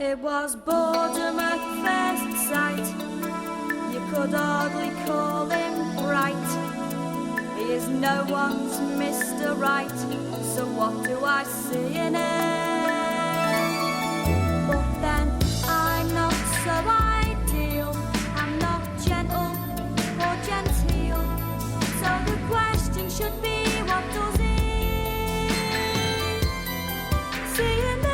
It was boredom at first sight. You could hardly call him bright. He is no one's Mr. Right. So what do I see in him? But then I'm not so ideal. I'm not gentle or genteel. So the question should be, what does he see in me?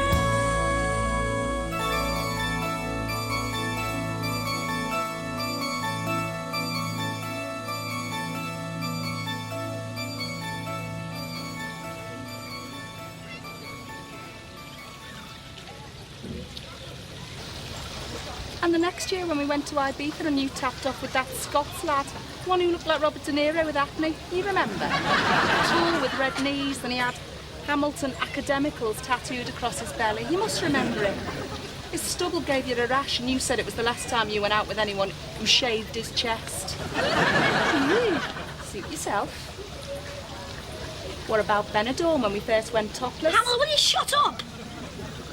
And the next year when we went to Ibiza and you tapped off with that Scots lad, one who looked like Robert De Niro with acne, you remember? Tall with red knees, and he had Hamilton Academicals tattooed across his belly. You must remember him. His stubble gave you a rash and you said it was the last time you went out with anyone who shaved his chest. Suit yourself. What about Benidorm when we first went topless? Pamela, will you shut up?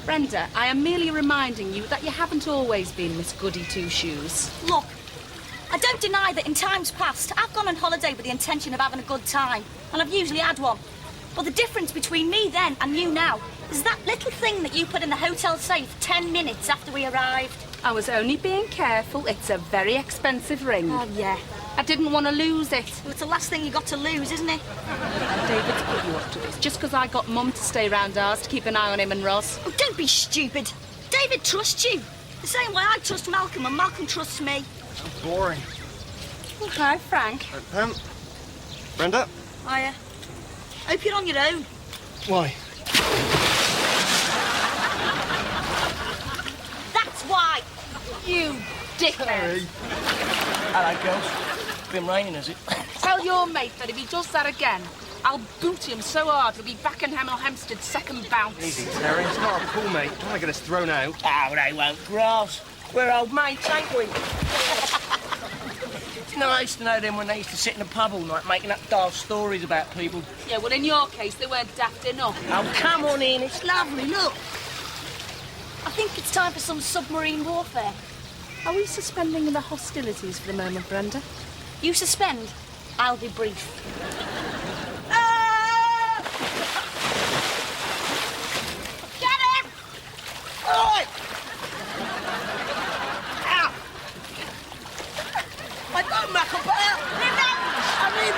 Brenda, I am merely reminding you that you haven't always been Miss Goody Two-Shoes. Look, I don't deny that in times past I've gone on holiday with the intention of having a good time, and I've usually had one. But the difference between me then and you now is that little thing that you put in the hotel safe 10 minutes after we arrived. I was only being careful. It's a very expensive ring. Oh, yeah. I didn't want to lose it. Well, it's the last thing you got to lose, isn't it? David's put you up to this just because I got Mum to stay round ours to keep an eye on him and Ross. Oh, don't be stupid. David trusts you. The same way I trust Malcolm and Malcolm trusts me. So boring. Oh, hi, Frank. Brenda? Hiya. Hope you're on your own. Why? That's why. You dickhead. Hello, girls. Been raining, has it? Tell your mate that if he does that again, I'll boot him so hard he'll be back in Hemel Hempstead's second bounce. Easy, Terry. It's not a pool, mate. Don't want to get us thrown out. Oh, they won't grass. We're old mates, ain't we? You know, I used to know them when they used to sit in the pub all night making up daft stories about people. Yeah, well, in your case, they weren't daft enough. Oh, come on in. It's lovely, look. I think it's time for some submarine warfare. Are we suspending the hostilities for the moment, Brenda? You suspend, I'll be brief. Get him! Oi! Ow! I don't muck about! I need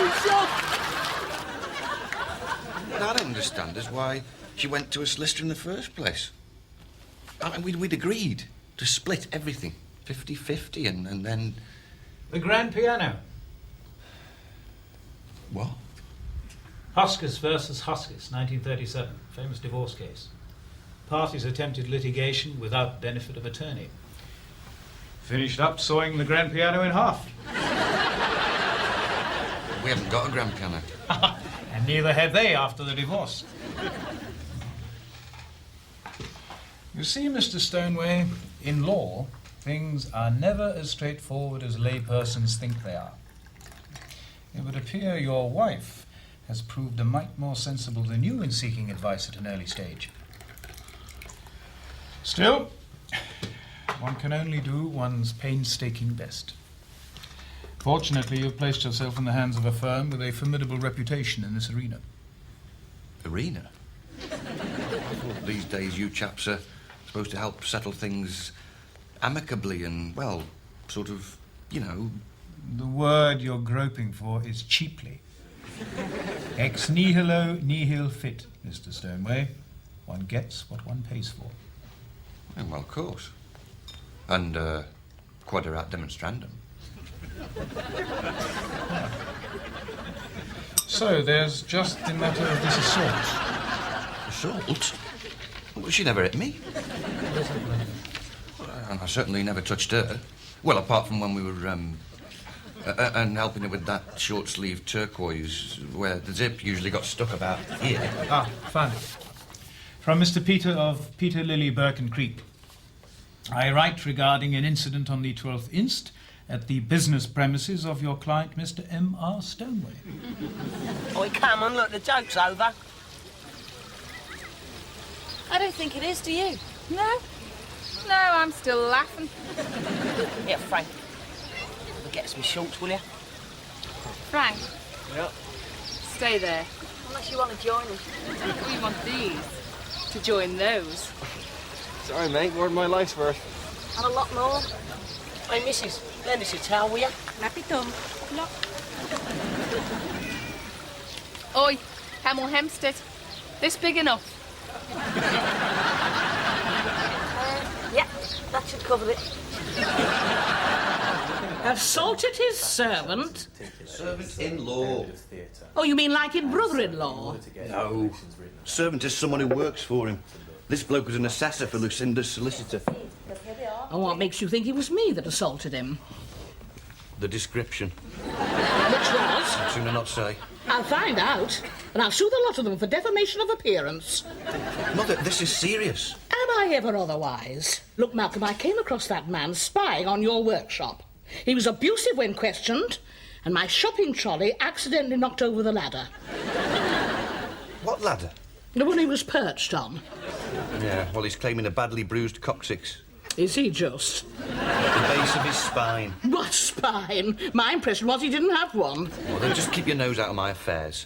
What I don't understand is why she went to a solicitor in the first place. I mean, we'd agreed to split everything, 50-50, and then... The grand piano. What? Huskus versus Huskus, 1937. Famous divorce case. Parties attempted litigation without benefit of attorney. Finished up sawing the grand piano in half. We haven't got a grand piano. And neither had they after the divorce. You see, Mr. Stoneway, in law, things are never as straightforward as laypersons think they are. It would appear your wife has proved a mite more sensible than you in seeking advice at an early stage. Still, one can only do one's painstaking best. Fortunately, you've placed yourself in the hands of a firm with a formidable reputation in this arena. Arena? Well, these days you chaps are supposed to help settle things amicably and, well, sort of, you know... The word you're groping for is cheaply. Ex nihilo nihil fit, Mr. Stoneway. One gets what one pays for. Well, of course. And, quaderat demonstrandum. So, there's just the matter of this assault. Assault? Well, she never hit me. And I certainly never touched her. Well, apart from when we were, and helping her with that short-sleeved turquoise where the zip usually got stuck about here. Ah, fine. From Mr. Peter of Peter Lily Birken Creek. I write regarding an incident on the 12th inst. At the business premises of your client, Mr. M.R. Stoneway. Oi, come on, look, the joke's over. I don't think it is, do you? No? No, I'm still laughing. Yeah, Frank. Get us some shorts, will you? Frank, Yep. stay there. Unless you want to join us. We want these to join those. Sorry, mate. More than my life's worth. And a lot more. Hey, missus, lend us a towel, will you? Happy thumb. No. Oi, Hemel Hempstead. This big enough? Yeah, that should cover it. Assaulted his servant? Servant-in-law. Oh, you mean like in brother-in-law? No. Servant is someone who works for him. This bloke was an assessor for Lucinda's solicitor. Oh, what makes you think it was me that assaulted him? The description. Which was? I'd sooner not say. I'll find out, and I'll sue the lot of them for defamation of appearance. Mother, this is serious. Am I ever otherwise? Look, Malcolm, I came across that man spying on your workshop. He was abusive when questioned, and my shopping trolley accidentally knocked over the ladder. What ladder? The one he was perched on. Yeah, well, he's claiming a badly bruised coccyx. Is he just? At the base of his spine. What spine? My impression was he didn't have one. Well, then just keep your nose out of my affairs.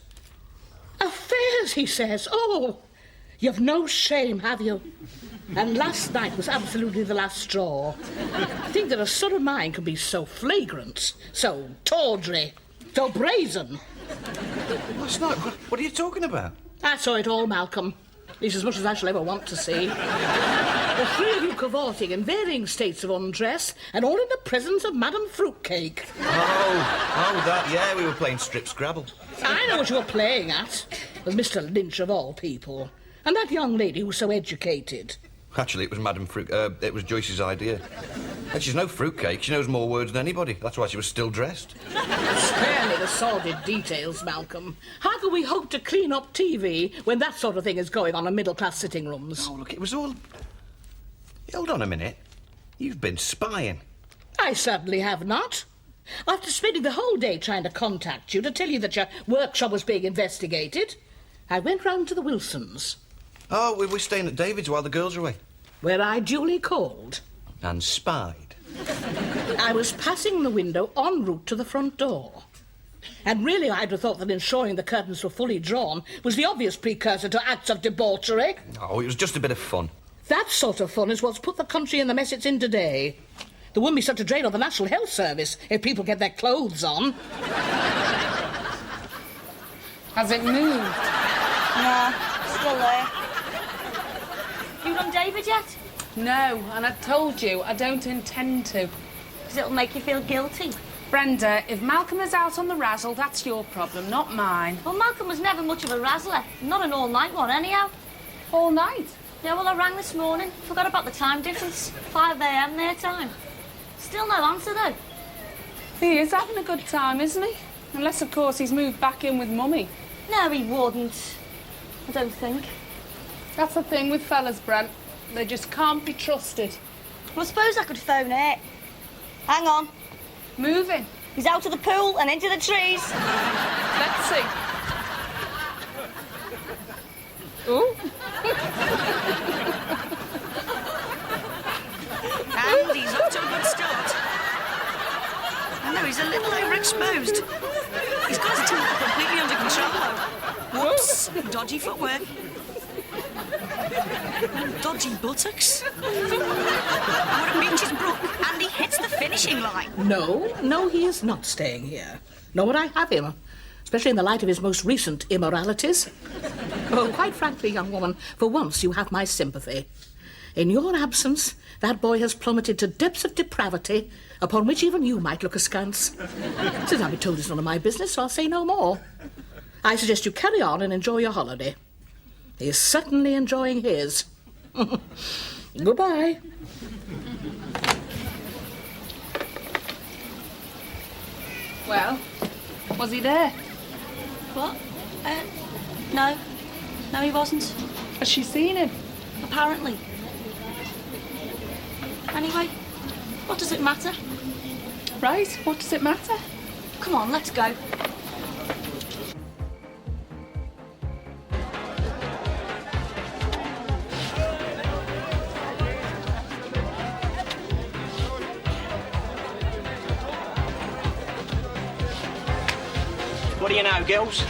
Affairs, he says. Oh, you've no shame, have you? And last night was absolutely the last straw. I think that a son of mine can be so flagrant, so tawdry, so brazen. Last night? What are you talking about? I saw it all, Malcolm. At least as much as I shall ever want to see. The three of you cavorting in varying states of undress, and all in the presence of Madame Fruitcake. Oh, that, yeah, we were playing strip Scrabble. I know what you were playing at, with Mr. Lynch of all people, and that young lady who's so educated. Actually, it was it was Joyce's idea. And she's no fruitcake. She knows more words than anybody. That's why she was still dressed. Spare me the sordid details, Malcolm. How can we hope to clean up TV when that sort of thing is going on in middle-class sitting rooms? Oh, look, it was all... Hold on a minute. You've been spying. I certainly have not. After spending the whole day trying to contact you to tell you that your workshop was being investigated, I went round to the Wilsons. Oh, we're staying at David's while the girls are away. Where I duly called. And spied. I was passing the window en route to the front door. And really, I'd have thought that ensuring the curtains were fully drawn was the obvious precursor to acts of debauchery. Oh, it was just a bit of fun. That sort of fun is what's put the country in the mess it's in today. There wouldn't be such a drain on the National Health Service if people get their clothes on. Has it moved? Nah, still there. You done David yet? No, and I told you I don't intend to. Because it'll make you feel guilty. Brenda, if Malcolm is out on the razzle, that's your problem, not mine. Well, Malcolm was never much of a razzler. Not an all-night one, anyhow. All night? Yeah, well, I rang this morning. Forgot about the time difference. 5 a.m. their time. Still no answer, though. He is having a good time, isn't he? Unless, of course, he's moved back in with Mummy. No, he wouldn't. I don't think. That's the thing with fellas, Brent. They just can't be trusted. Well, I suppose I could phone it. Hang on. Moving. He's out of the pool and into the trees. Let's see. Ooh. And he's up to a good start. I know, he's a little overexposed. He's got his temper completely under control, though. Whoops. Dodgy footwork. Dodgy buttocks. What a beach is brook, and he hits the finishing line. No, he is not staying here. Nor would I have him, especially in the light of his most recent immoralities. Oh, quite frankly, young woman, for once you have my sympathy. In your absence, that boy has plummeted to depths of depravity upon which even you might look askance. Since I've been told it's none of my business, so I'll say no more. I suggest you carry on and enjoy your holiday. He is certainly enjoying his. Goodbye. Well, was he there? What? No. No, he wasn't. Has she seen him? Apparently. Anyway, what does it matter? Right, what does it matter? Come on, let's go. What do you know, girls?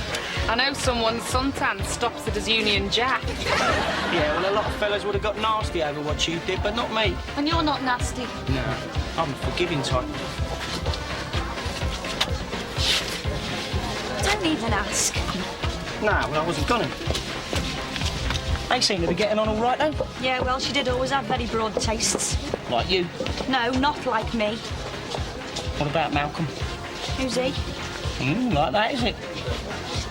I know someone's suntan stops at his Union Jack. Yeah, well, a lot of fellas would have got nasty over what you did, but not me. And you're not nasty. No, I'm a forgiving type. Don't even ask. No, well, I wasn't gonna. They seem to be getting on all right, though. Yeah, well, she did always have very broad tastes. Like you. No, not like me. What about Malcolm? Who's he? Like that, is it?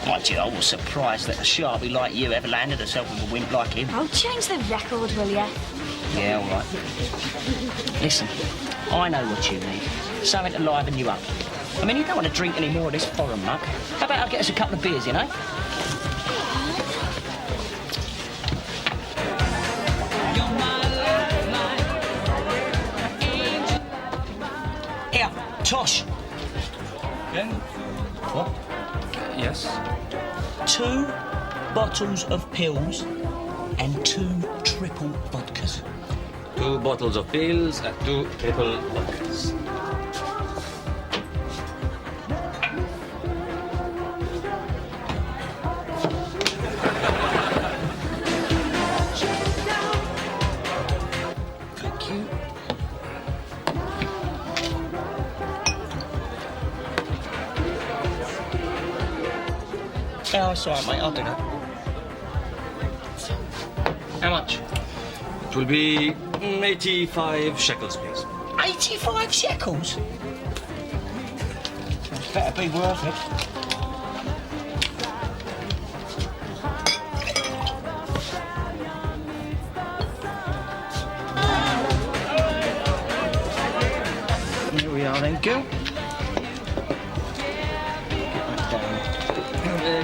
Mind you, I was surprised that a sharpie like you ever landed herself with a wimp like him. Oh, change the record, will ya? Yeah, all right. Listen, I know what you need. Something to liven you up. I mean, you don't want to drink any more of this foreign muck. How about I get us a couple of beers, you know? Here, Tosh. Yeah? What? Yes? 2 bottles of pills and 2 triple vodkas. 2 bottles of pills and 2 triple vodkas. Thank you. Oh, it's all right, mate. I'll do that. How much? It will be 85 shekels, please. 85 shekels? Better be worth it. Here we are then, girl.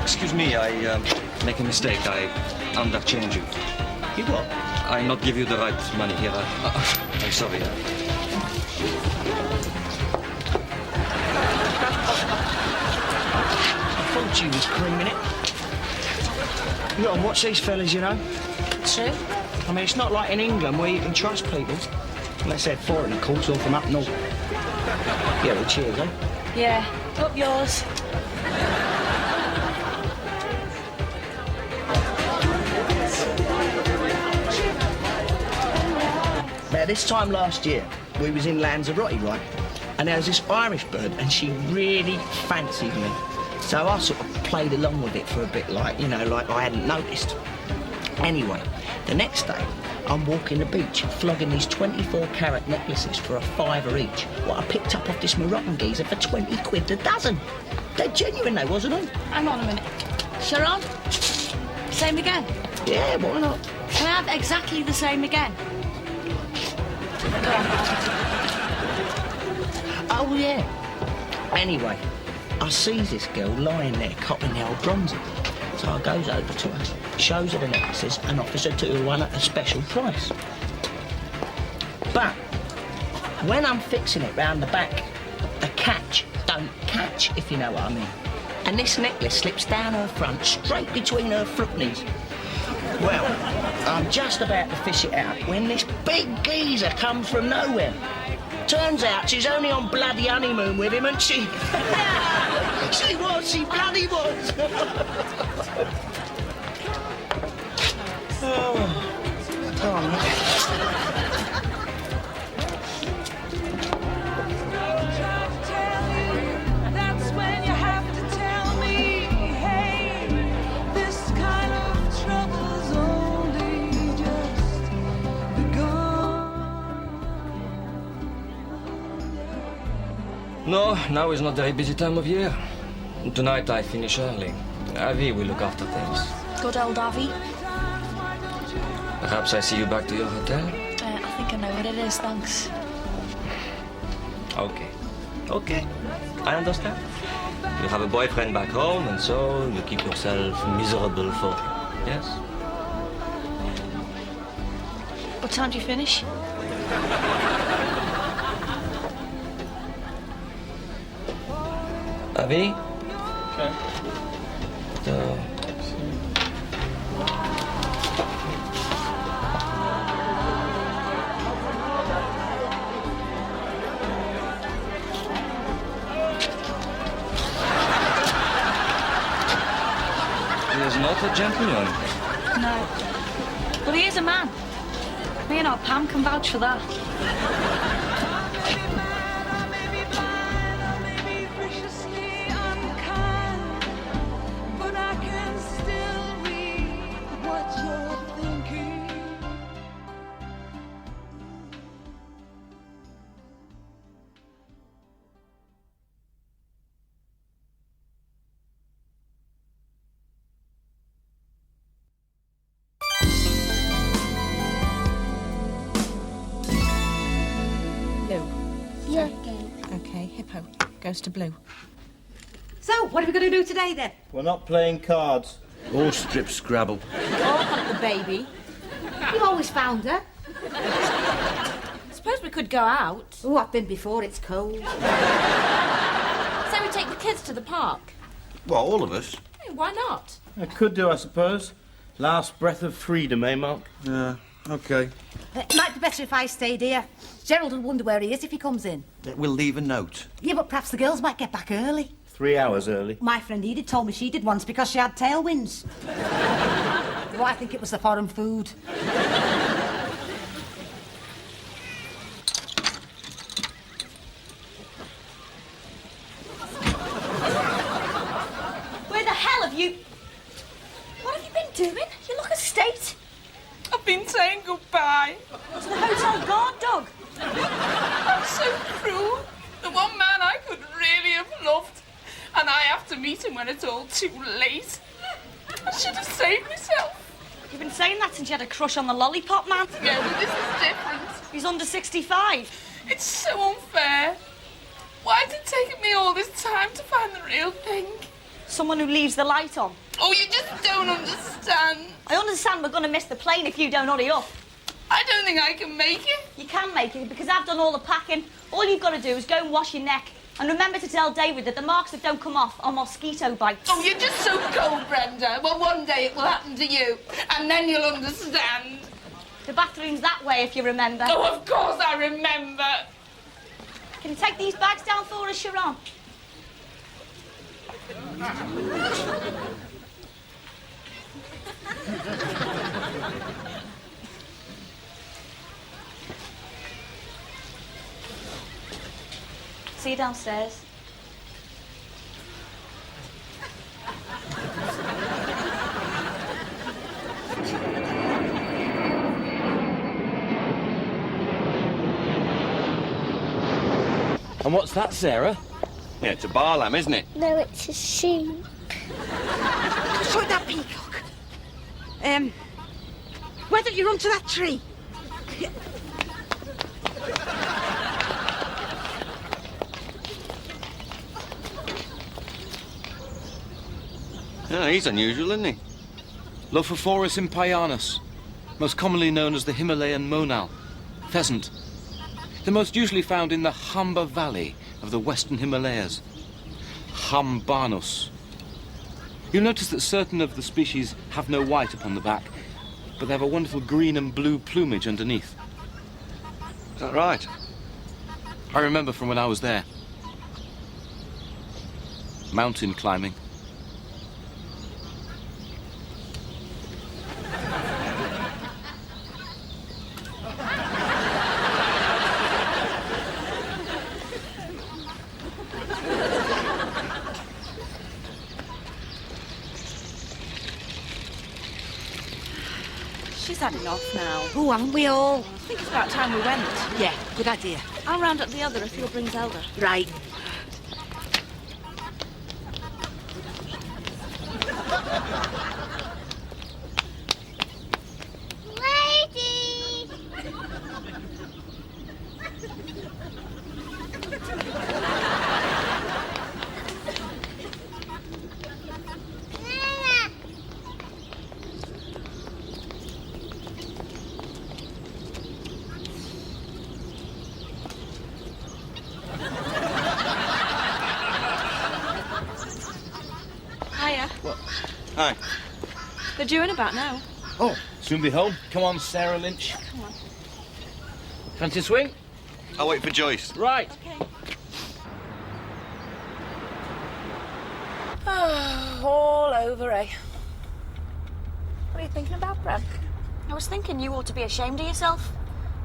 Excuse me, I make a mistake. I underchange you. You what? I not give you the right money here. I'm sorry. I thought you was creaming it. You gotta watch these fellas, you know. True. I mean, it's not like in England where you can trust people. Unless they're foreign, of course, or from up north. Yeah, well, cheers, eh? Yeah, up yours. Now, this time last year, we was in Lanzarote, right? And there was this Irish bird, and she really fancied me. So I sort of played along with it for a bit, like, you know, like I hadn't noticed. Anyway, the next day, I'm walking the beach, flogging these 24-carat necklaces for $5 each. What I picked up off this Moroccan geezer for 20 quid a dozen. They're genuine, they, wasn't they? Hang on a minute. Sharon? Same again? Yeah, why not? Can I have exactly the same again? Go on. Oh, yeah. Anyway, I sees this girl lying there copping the old bronzer. So I goes over to her, shows her the necklaces and offers her 2 to 1 at a special price. But when I'm fixing it round the back, the catch don't catch, if you know what I mean. And this necklace slips down her front, straight between her front knees. Well, I'm just about to fish it out when this big geezer comes from nowhere. Turns out she's only on bloody honeymoon with him, and she bloody was. Oh, go on, mate. That's when you have to tell me, hey, this kind of trouble's only just begun. No, now is not a very busy time of year. Tonight I finish early. Avi will look after things. Good old Avi. Perhaps I see you back to your hotel? I think I know what it is, thanks. Okay. Okay. I understand. You have a boyfriend back home, and so you keep yourself miserable for him. Yes? What time do you finish? Avi? Okay. is not a gentleman. No. But he is a man. Me and our Pam can vouch for that. Yeah. Okay, Hippo goes to blue. So, what are we going to do today, then? We're not playing cards. Or strip Scrabble. Oh, the baby. You always found her. Suppose we could go out. Oh, I've been before, it's cold. So we take the kids to the park. Well, all of us. Hey, why not? I could do, I suppose. Last breath of freedom, eh, Mark? Yeah, OK. It might be better if I stayed here. Gerald will wonder where he is if he comes in. We'll leave a note. Yeah, but perhaps the girls might get back early. 3 hours early. My friend Edith told me she did once because she had tailwinds. Oh, I think it was the foreign food. Where the hell have you... What have you been doing? You look a state. I've been saying goodbye. To the hotel guard dog. That's so cruel. The one man I could really have loved. And I have to meet him when it's all too late. I should have saved myself. You've been saying that since you had a crush on the lollipop man. Yeah, but this is different. He's under 65. It's so unfair. Why did it take me all this time to find the real thing? Someone who leaves the light on. Oh, you just don't understand. I understand we're going to miss the plane if you don't hurry up. I don't think I can make it. You can make it because I've done all the packing. All you've got to do is go and wash your neck. And remember to tell David that the marks that don't come off are mosquito bites. Oh, you're just so cold, Brenda. Well, one day it will happen to you, and then you'll understand. The bathroom's that way, if you remember. Oh, of course I remember. Can you take these bags down for us, Sharon? See you downstairs. And what's that, Sarah? Yeah, it's a bar lamb, isn't it? No, it's a sheep. Show that peacock. Why don't you run to that tree? Yeah, he's unusual, isn't he? Lophophorus impaianus, most commonly known as the Himalayan monal, pheasant. They're most usually found in the Hamba Valley of the western Himalayas. Hambanus. You'll notice that certain of the species have no white upon the back, but they have a wonderful green and blue plumage underneath. Is that right? I remember from when I was there. Mountain climbing. She's had enough now. Oh, haven't we all? I think it's about time we went. Yeah, good idea. I'll round up the other if you'll bring Zelda. Right. Lady! Nana! Hiya. What? Hi. They're due in about now. Oh, soon be home. Come on, Sarah Lynch. Come on. Fancy a swing? I'll wait for Joyce. Right. Okay. Oh, all over, eh? What are you thinking about, Brem? I was thinking you ought to be ashamed of yourself.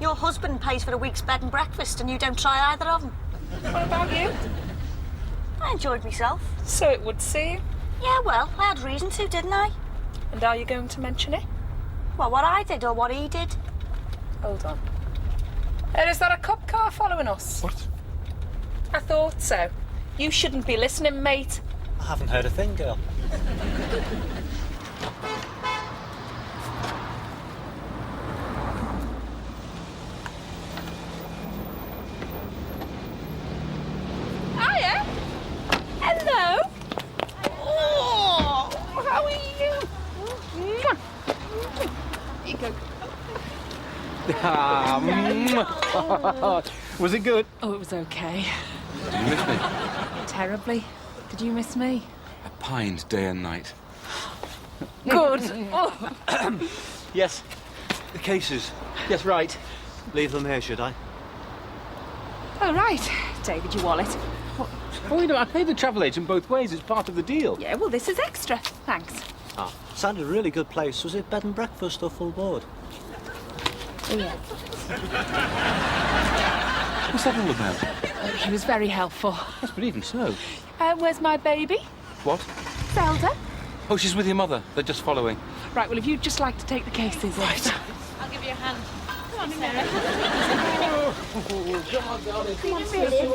Your husband pays for a week's bed and breakfast and you don't try either of them. What about you? I enjoyed myself. So it would seem. Yeah, well, I had reason to, didn't I? And are you going to mention it? Well, what I did or what he did. Hold on. And is that a cop car following us? What? I thought so. You shouldn't be listening, mate. I haven't heard a thing, girl. Hiya. Hello. Oh, how are you? Here you go. Was it good? Oh, it was okay. Did you miss me? Terribly. Did you miss me? I pined day and night. Good. Oh. Yes. The cases. Yes, right. Leave them here, should I? Oh, right. David, your wallet. Oh, you know, I paid the travel agent both ways. It's part of the deal. Yeah, well, this is extra. Thanks. Ah, sounded a really good place. Was it bed and breakfast or full board? Yeah. What's that all about? He was very helpful. Yes, but even so. Where's my baby? What? Zelda? Oh, she's with your mother. They're just following. Right, well, if you'd just like to take the cases in. I'll give you a hand. Come on, Sarah. Come on, Sarah.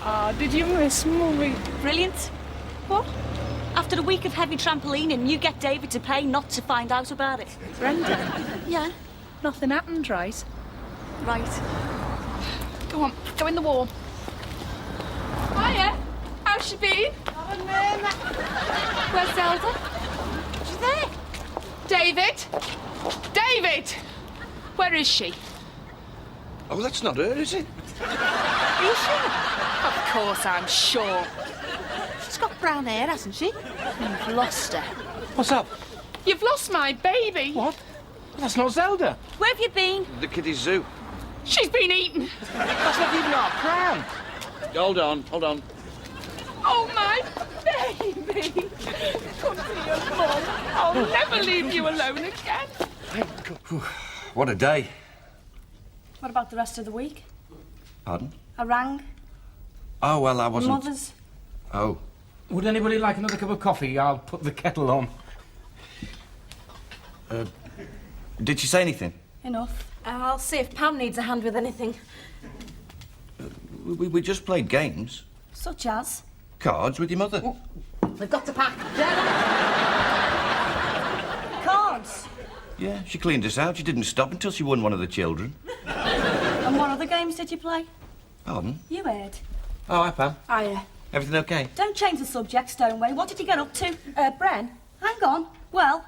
Ah, did you miss Mummy? Brilliant. What? After a week of heavy trampolining, you get David to pay not to find out about it. Brenda? Yeah. Nothing happened, right? Right. Go on, go in the warm. Hiya. How's she been? Where's Zelda? She's there. David? David! Where is she? Oh, that's not her, is it? Is she? Of course, I'm sure. She's got brown hair, hasn't she? You've lost her. What's up? You've lost my baby. What? That's not Zelda. Where have you been? The kiddie zoo. She's been eaten. That's not even our pram. Hold on, hold on. Oh, my baby. Come to your mum. I'll never leave you alone again. What a day. What about the rest of the week? Pardon? I rang. Oh, well, I wasn't... Mother's. Oh. Would anybody like another cup of coffee? I'll put the kettle on. Did she say anything? Enough. I'll see if Pam needs a hand with anything. We just played games. Such as? Cards with your mother. We've got to pack. Cards. Yeah, she cleaned us out. She didn't stop until she won one of the children. And what other games did you play? Pardon? You heard. Oh, hi, Pam. Hiya. Everything okay? Don't change the subject, Stoneway. What did you get up to? Bren? Hang on. Well,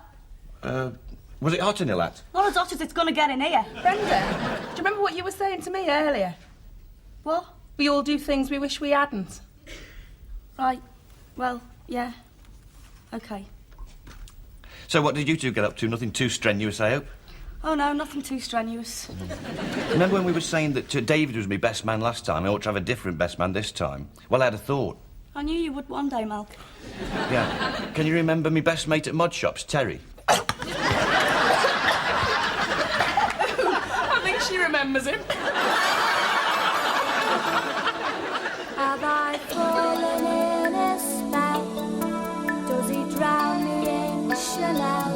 Was it hot in the lad? not as hot as it's going to get in here. Brenda, do you remember what you were saying to me earlier? What? We all do things we wish we hadn't. Right. Well, yeah. Okay. So what did you two get up to? Nothing too strenuous, I hope? Oh, no, nothing too strenuous. Remember when we were saying that David was my best man last time? I ought to have a different best man this time. Well, I had a thought. I knew you would one day, Malk. Yeah. Can you remember my best mate at mod shops, Terry? I think she remembers him. Have I fallen in a spell? Does he drown me in Chanel?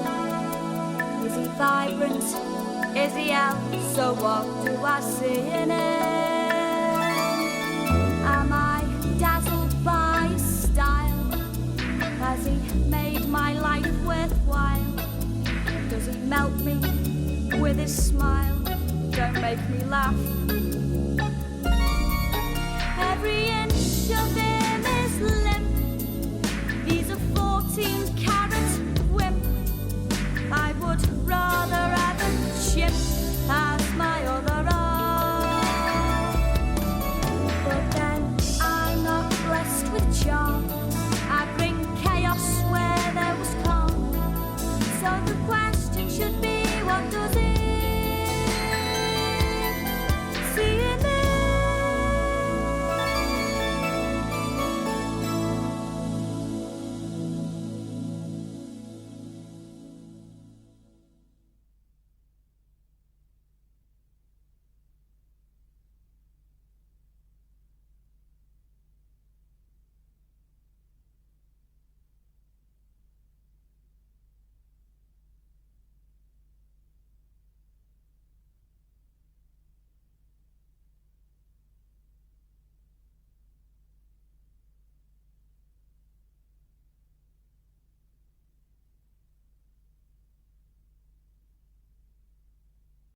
Is he vibrant? Is he out? So what do I see in him? Am I dazzled by his style? Has he made my life worthwhile? Does he melt me with his smile? Don't make me laugh.